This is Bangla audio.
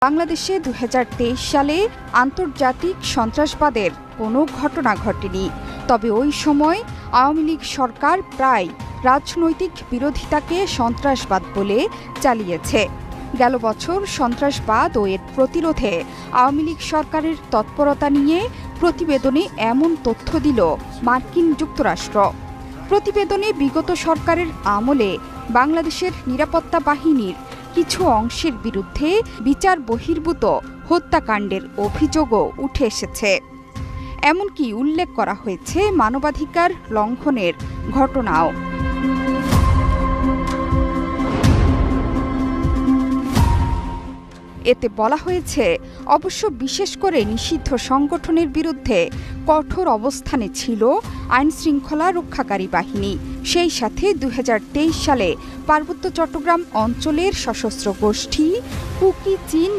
বাংলাদেশে ২০২৩ সালে আন্তর্জাতিক সন্ত্রাসবাদের কোনো ঘটনা ঘটেনি। তবে ওই সময় আওয়ামী লীগ সরকার প্রায় রাজনৈতিক বিরোধিতাকে সন্ত্রাসবাদ বলে চালিয়েছে। গেল বছর সন্ত্রাসবাদ ও এর প্রতিরোধে আওয়ামী লীগ সরকারের তৎপরতা নিয়ে প্রতিবেদনে এমন তথ্য দিল মার্কিন যুক্তরাষ্ট্র। প্রতিবেদনে বিগত সরকারের আমলে বাংলাদেশের নিরাপত্তা বাহিনীর কিছু অংশের বিরুদ্ধে বিচার বহির্ভূত হত্যাকাণ্ডের অভিযোগও উঠে এসেছে। এমনকি উল্লেখ করা হয়েছে মানবাধিকার লঙ্ঘনের ঘটনাও। এতে বলা হয়েছে, অবশ্য বিশেষ করে নিষিদ্ধ সংগঠনের বিরুদ্ধে কঠোর অবস্থানে ছিল আইনশৃঙ্খলা রক্ষাকারী বাহিনী। সেই সাথে ২০২৩ সালে পার্বত্য চট্টগ্রাম অঞ্চলের সশস্ত্র গোষ্ঠী কুকি চীন